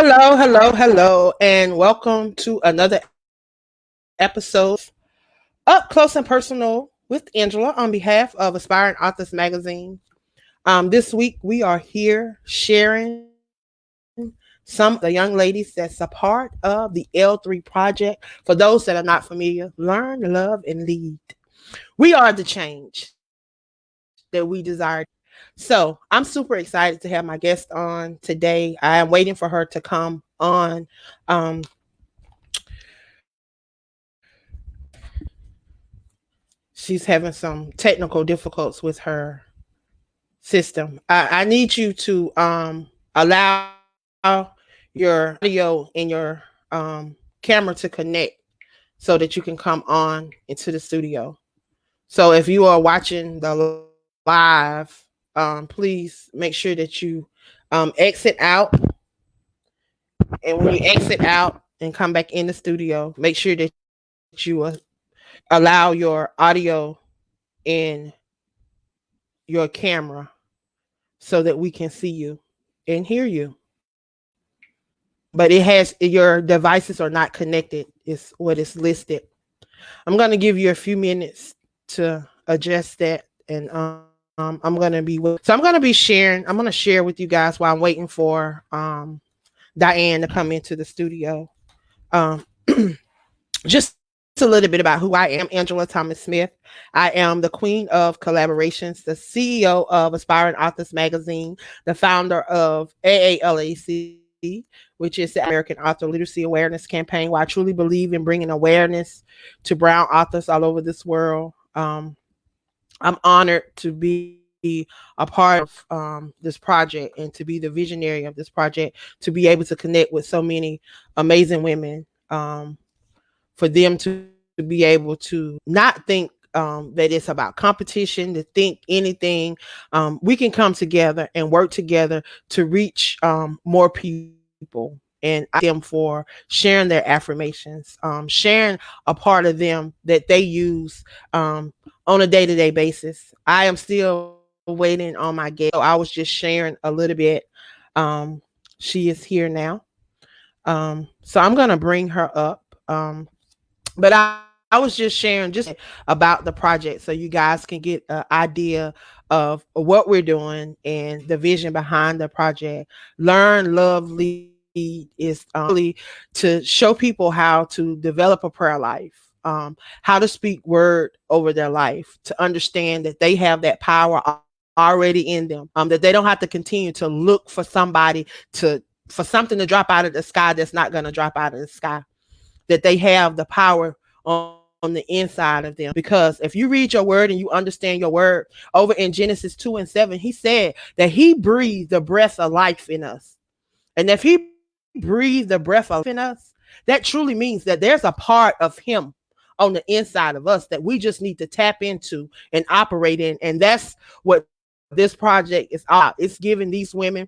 Hello, hello, hello, and welcome to another episode Up Close and Personal with Angela on behalf of Aspiring Authors Magazine. This week we are here sharing some of the young ladies that's a part of the L3 project. For those that are not familiar, learn, love, and lead. We are the change that we desire. So I'm super excited to have my guest on today. I am waiting for her to come on. Um, she's having some technical difficulties with her system. I need you to allow your audio and your camera to connect so that you can come on into the studio. So if you are watching the live, please make sure that you exit out. And when you exit out and come back in the studio, make sure that you allow your audio in your camera so that we can see you and hear you. But it has your devices are not connected, is what is listed. I'm going to give you a few minutes to adjust that, and I'm going to be I'm going to be sharing. I'm going to share with you guys while I'm waiting for Diane to come into the studio. Um, just a little bit about who I am. Angela Thomas Smith. I am the queen of collaborations, the CEO of Aspiring Authors Magazine, the founder of AAALAC, which is the American Author Literacy Awareness Campaign, where I truly believe in bringing awareness to Brown authors all over this world. I'm honored to be a part of this project and to be the visionary of this project, to be able to connect with so many amazing women, for them to be able to not think that it's about competition, to think anything. We can come together and work together to reach more people. And them for sharing their affirmations, sharing a part of them that they use on a day-to-day basis. I am still waiting on my guest. So I was just sharing a little bit. She is here now. So I'm gonna bring her up. But I was just sharing about the project so you guys can get an idea of what we're doing and the vision behind the project. Learn, love, lead is really to show people how to develop a prayer life, how to speak word over their life, to understand that they have that power already in them, that they don't have to continue to look for somebody for something to drop out of the sky that's not going to drop out of the sky, that they have the power on the inside of them. Because if you read your word and you understand your word, over in Genesis 2:7, he said that he breathed the breath of life in us. And if he breathed the breath of life in us, that truly means that there's a part of him on the inside of us that we just need to tap into and operate in. And that's what this project is all about. It's giving these women,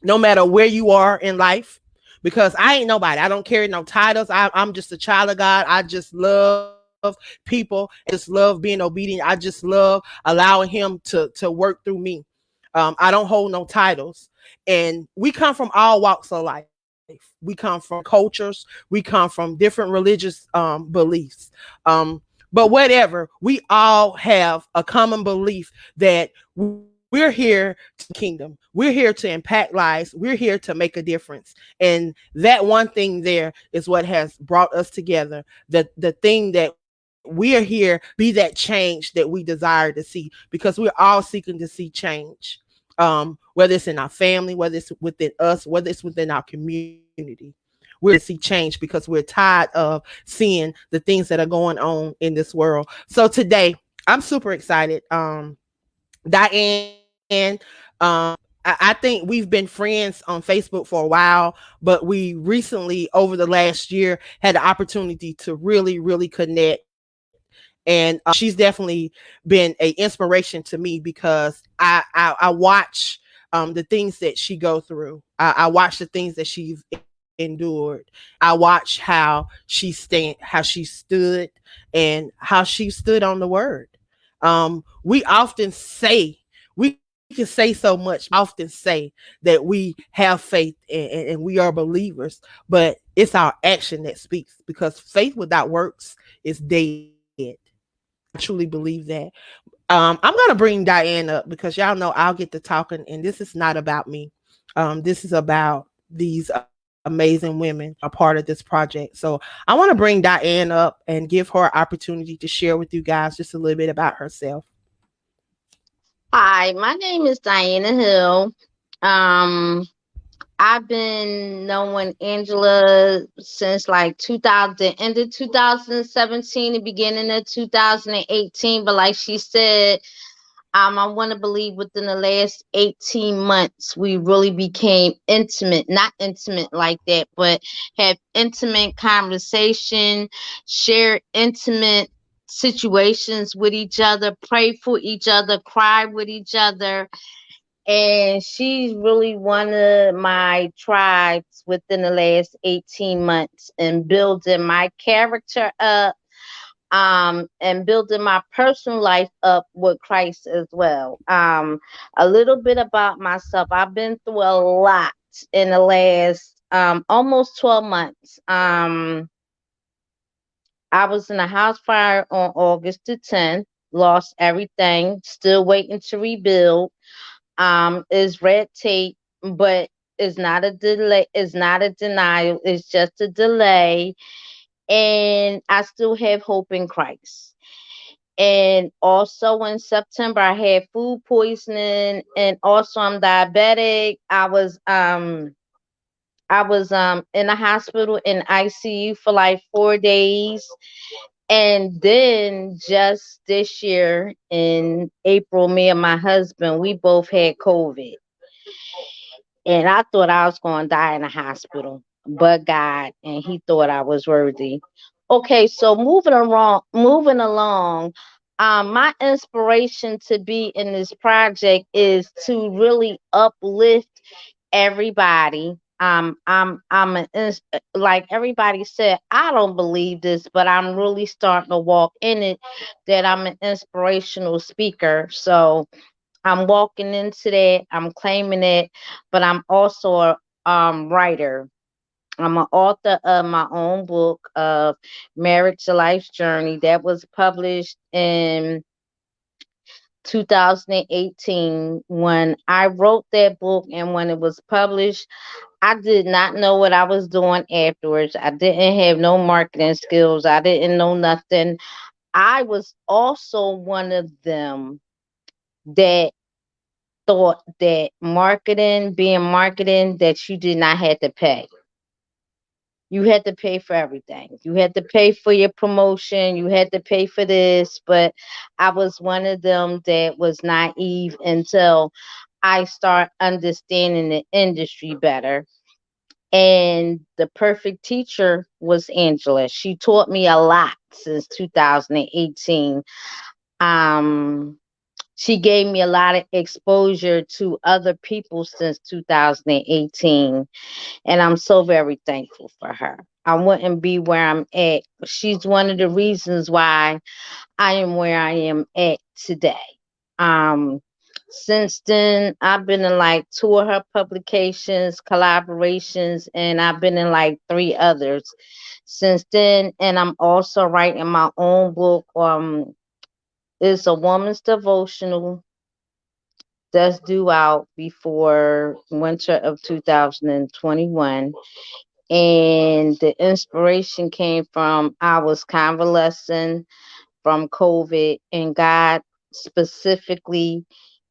no matter where you are in life, because I ain't nobody. I don't carry no titles. I'm just a child of God. I just love people. I just love being obedient. I just love allowing him to work through me. I don't hold no titles. And we come from all walks of life. We come from cultures. We come from different religious beliefs. But whatever, we all have a common belief that we're here to kingdom. We're here to impact lives. We're here to make a difference. And that one thing there is what has brought us together. The thing that we are here, be that change that we desire to see, because we're all seeking to see change. Whether it's in our family, whether it's within us, whether it's within our community. We're to see change because we're tired of seeing the things that are going on in this world. So today, I'm super excited. Diane, I think we've been friends on Facebook for a while, but we recently, over the last year, had the opportunity to really, really connect. And she's definitely been an inspiration to me because I watch the things that she go through. I watch the things that she's endured. I watch how she stood, and how she stood on the word. We often say, we can say so much, often say that we have faith and we are believers, but it's our action that speaks, because faith without works is dead. I truly believe that. I'm gonna bring Diane up because y'all know I'll get to talking, and this is not about me. This is about these amazing women are part of this project. So I want to bring Diane up and give her opportunity to share with you guys just a little bit about herself. Hi, my name is Diana Hill. Um, I've been knowing Angela since like 2000, end of 2017, the beginning of 2018. But like she said, I want to believe within the last 18 months, we really became intimate, not intimate like that, but have intimate conversation, share intimate situations with each other, pray for each other, cry with each other. And she's really one of my tribes within the last 18 months and building my character up, and building my personal life up with Christ as well. A little bit about myself. I've been through a lot in the last almost 12 months. I was in a house fire on August the 10th, lost everything, still waiting to rebuild. Is red tape, but it's not a delay, it's not a denial, it's just a delay. And I still have hope in Christ. And also in September I had food poisoning, and also I'm diabetic. I was in the hospital in ICU for like 4 days. And then just this year in April, me and my husband, we both had COVID. And I thought I was going to die in the hospital, but God, and He thought I was worthy. Okay, so moving along. My inspiration to be in this project is to really uplift everybody. Like everybody said, I don't believe this, but I'm really starting to walk in it. That I'm an inspirational speaker. So I'm walking into that. I'm claiming it, but I'm also a writer. I'm an author of my own book of Marriage to Life's Journey that was published in 2018. When I wrote that book and when it was published, I did not know what I was doing afterwards. I didn't have no marketing skills. I didn't know nothing. I was also one of them that thought that being marketing, that you did not have to pay. You had to pay for everything. You had to pay for your promotion. You had to pay for this. But I was one of them that was naive until I start understanding the industry better. And the perfect teacher was Angela. She taught me a lot since 2018. Um, she gave me a lot of exposure to other people since 2018, and I'm so very thankful for her. I wouldn't be where I'm at. She's one of the reasons why I am where I am at today. Um, since then, I've been in like two of her publications, collaborations, and I've been in like three others since then. And I'm also writing my own book. It's a woman's devotional that's due out before winter of 2021. And the inspiration came from I was convalescing from COVID, and God specifically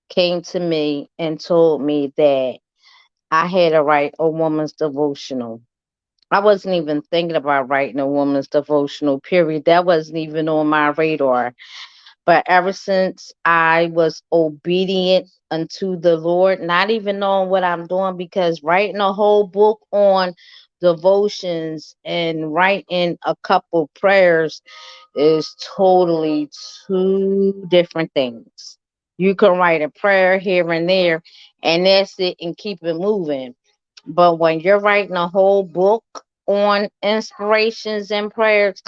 came to me and told me that I had to write a woman's devotional. I wasn't even thinking about writing a woman's devotional, period. That wasn't even on my radar. But ever since I was obedient unto the Lord, not even knowing what I'm doing, because writing a whole book on devotions and writing a couple prayers is totally two different things. You can write a prayer here and there, and that's it, and keep it moving. But when you're writing a whole book on inspirations and prayers,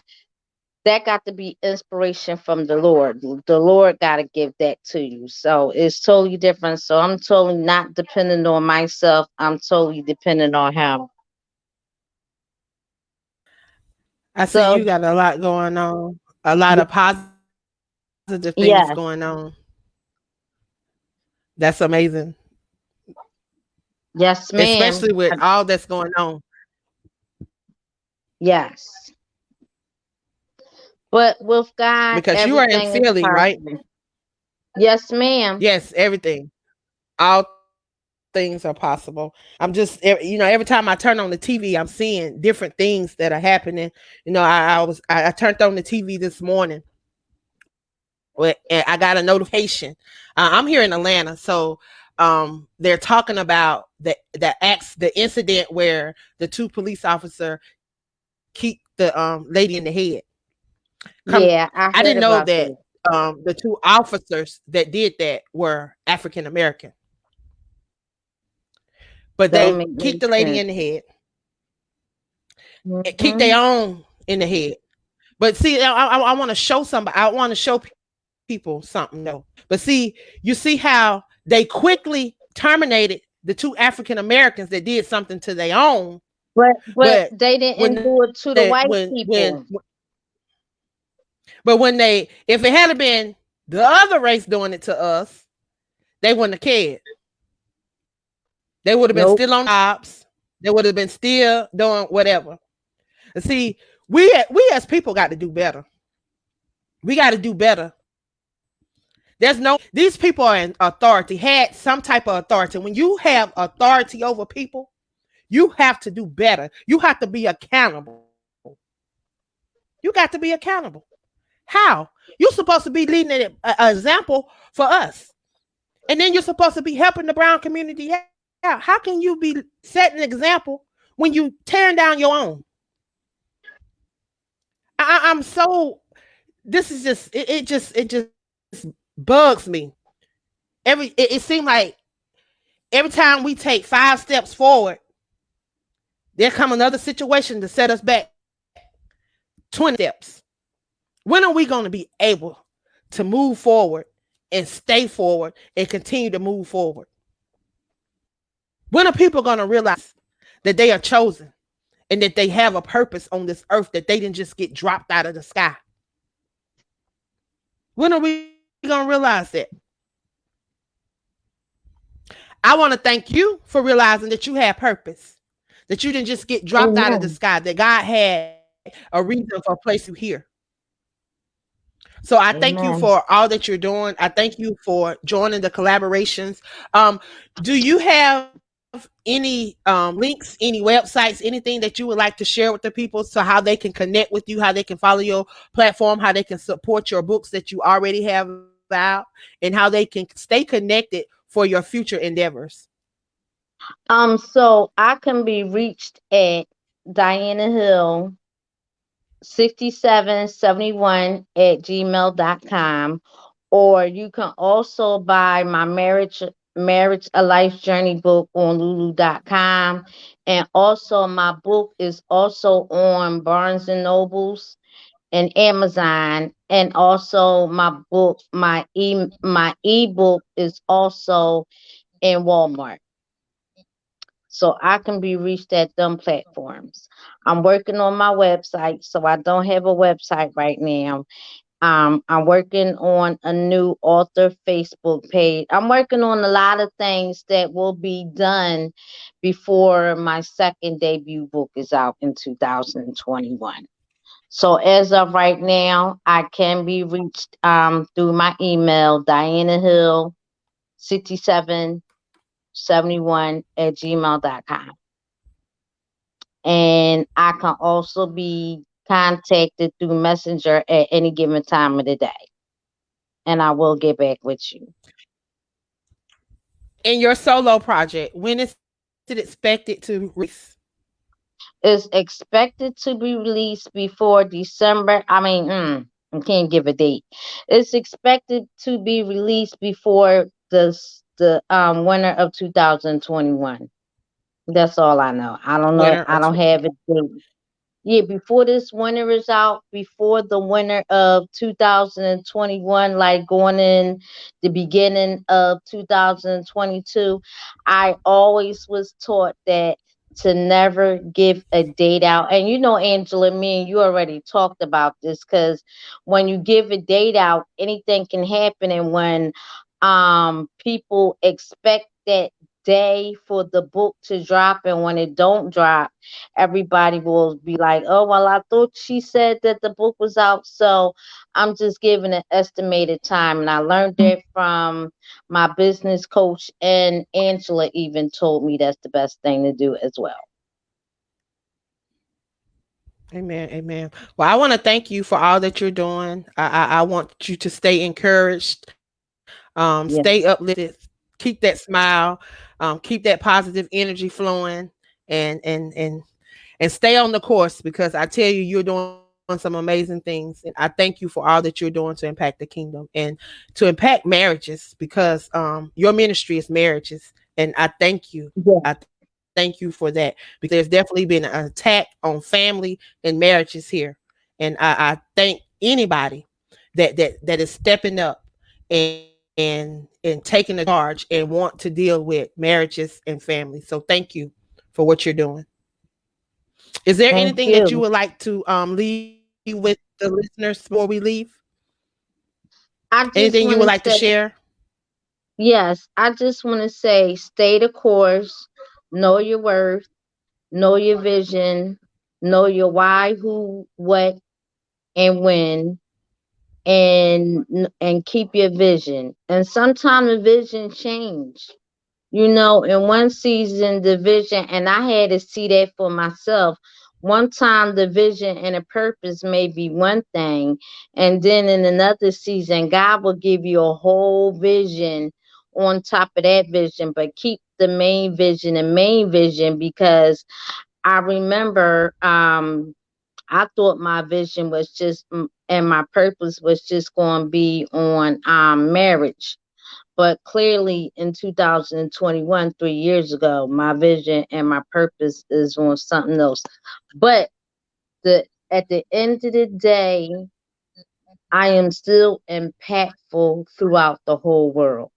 that got to be inspiration from the Lord. The Lord got to give that to you. So it's totally different. So I'm totally not dependent on myself. I'm totally dependent on Him. I see So you got a lot going on, a lot of positive things going on. yes, That's amazing, yes, especially with ma'am. all that's going on. Yes. But with God, Because you are in everything is Philly, right? possible. Yes, ma'am. Yes, everything. All things are possible. I'm just, every time I turn on the TV, I'm seeing different things that are happening. I turned on the TV this morning and I got a notification. I'm here in Atlanta, so they're talking about the incident where the two police officer kicked the lady in the head. Come, Yeah, I I didn't heard know about that this. the two officers that did that were African American, but Don't they make no kicked the lady sense. in the head, and kicked Hmm. their own in the head. But see, I want to show somebody. I want to show people something though. But see, you see how they quickly terminated the two African Americans that did something to their own. But But they didn't when do it to the white people. but when they, if it had been the other race doing it to us, they wouldn't have cared. They would have been Nope. still on jobs. They would have been still doing whatever. And see, we as people got to do better. We got to do better. There's no, these people are in authority, had some type of authority. When you have authority over people, you have to do better. You have to be accountable. You got to be accountable. How? You're supposed to be leading an example for us. And then you're supposed to be helping the brown community out. How can you be setting an example when you tearing down your own? I'm so, this is just it just bugs me. It seemed like every time we take 5 steps forward, there come another situation to set us back 20 steps. When are we going to be able to move forward and stay forward and continue to move forward? When are people going to realize that they are chosen and that they have a purpose on this earth, that they didn't just get dropped out of the sky? When are we going to realize that? I want to thank you for realizing that you had purpose, that you didn't just get dropped out of the Amen. sky, that God had a reason for place you here. So I thank you for Amen. all that you're doing. I thank you for joining the collaborations. Um, do you have any links, any websites, anything that you would like to share with the people, so how they can connect with you, how they can follow your platform, how they can support your books that you already have out, and how they can stay connected for your future endeavors? So I can be reached at Diana Hill 6771 at gmail.com, or you can also buy my marriage a life journey book on lulu.com, and also my book is also on Barnes and Nobles and Amazon, and also my ebook is also in Walmart. So I can be reached at them platforms. I'm working on my website, so I don't have a website right now. I'm working on a new author Facebook page. I'm working on a lot of things that will be done before my second debut book is out in 2021. So as of right now, I can be reached through my email, Diana Hill 6771 at gmail.com. And I can also be contacted through Messenger at any given time of the day, and I will get back with you. In your solo project, when is it expected to release? It's expected to be released before December. I mean, I can't give a date. It's expected to be released before the winter of 2021. That's all I know. I don't know. Winter I of don't 20. have a date. Yeah, before this winter is out, before the winter of 2021, like going in the beginning of 2022, I always was taught that to never give a date out. And you know, Angela, me and you already talked about this, because when you give a date out, anything can happen. And when people expect that day for the book to drop, and when it don't drop, everybody will be like, oh, well, I thought she said that the book was out. So I'm just giving an estimated time. And I learned that from my business coach, and Angela even told me that's the best thing to do as well. Amen. Amen. Well, I want to thank you for all that you're doing. I want you to stay encouraged, stay Yeah. uplifted, keep that smile, keep that positive energy flowing, and and and and stay on the course, because I tell you, you're doing some amazing things. And I thank you for all that you're doing to impact the kingdom and to impact marriages, because your ministry is marriages. And I thank you. Yeah. I thank you for that, because there's definitely been an attack on family and marriages here. And I thank anybody that is stepping up and taking the charge and want to deal with marriages and families. So thank you for what you're doing. Is there Thank anything that you you. would like to leave with the listeners before we leave? I Anything you just would want like to to say, share? yes, I just want to say, stay the course, know your worth, know your vision, know your why, who, what, and when, and keep your vision. And sometimes the vision change. You know, in one season the vision, and I had to see that for myself. One time the vision and a purpose may be one thing, and then in another season God will give you a whole vision on top of that vision, but keep the main vision and main vision. Because I remember I thought my vision was just and my purpose was just going to be on marriage. But clearly in 2021, 3 years ago, my vision and my purpose is on something else. But the at the end of the day, I am still impactful throughout the whole world.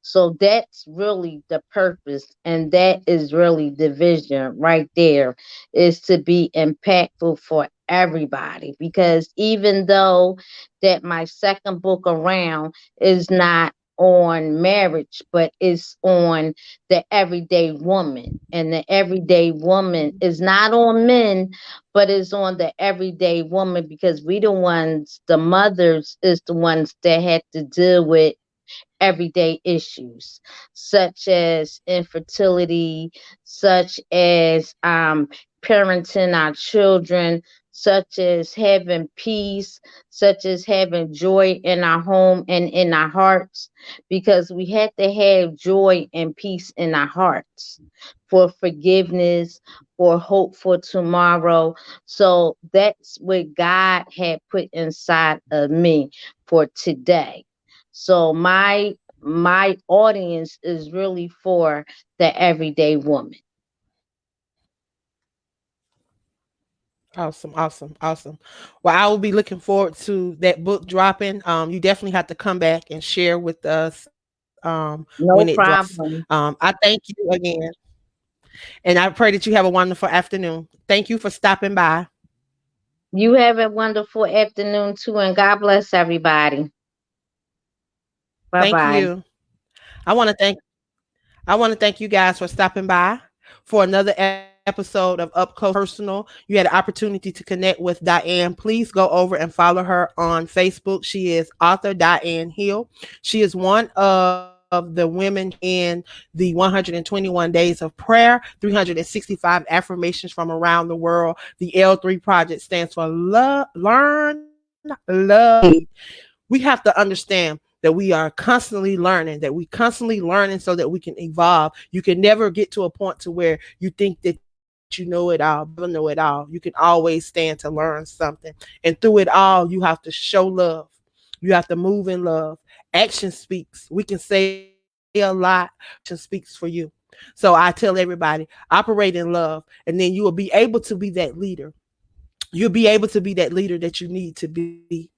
So that's really the purpose, and that is really the vision right there, is to be impactful for everybody. Because even though that my second book around is not on marriage, but it's on the everyday woman. And the everyday woman is not on men, but it's on the everyday woman, because we the ones, the mothers is the ones that had to deal with everyday issues such as infertility, such as parenting our children, such as having peace, such as having joy in our home and in our hearts, because we had to have joy and peace in our hearts for forgiveness, for hope for tomorrow. So that's what God had put inside of me for today. So my audience is really for the everyday woman. Awesome, awesome, awesome. Well, I will be looking forward to that book dropping. You definitely have to come back and share with us when it No drops. problem. I thank you again, and I pray that you have a wonderful afternoon. Thank you for stopping by. You have a wonderful afternoon too, and God bless everybody. Bye Thank bye. you. I want to thank I want to thank you guys for stopping by for another episode of Up Close and Personal. You had an opportunity to connect with Diane. Please go over and follow her on Facebook. She is author Diane Hill. She is one of the women in the 121 days of prayer, 365 affirmations from around the world. The L3 project stands for Learn, Love, Lead. We have to understand that we are constantly learning, that we constantly learning so that we can evolve. You can never get to a point to where you think that you know it all, but you never know it all. You can always stand to learn something. And through it all, you have to show love. You have to move in love. Action speaks. We can say a lot. Action speaks for you. So I tell everybody, operate in love, and then you will be able to be that leader you'll be able to be that leader that you need to be.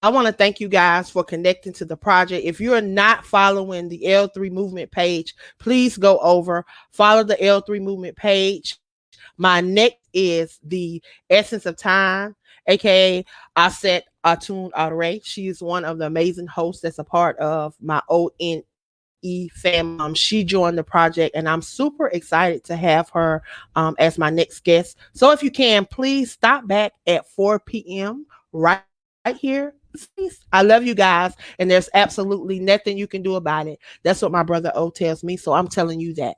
I want to thank you guys for connecting to the project. If you're not following the L3 movement page, please go over, follow the L3 movement page. My next is the Essence of Time, aka Aset Atun Aure. She is one of the amazing hosts that's a part of my O.N.E family. She joined the project, and I'm super excited to have her as my next guest. So if you can, please stop back at 4 p.m. right here. Please. I love you guys, and there's absolutely nothing you can do about it. That's what my brother O tells me. So I'm telling you that.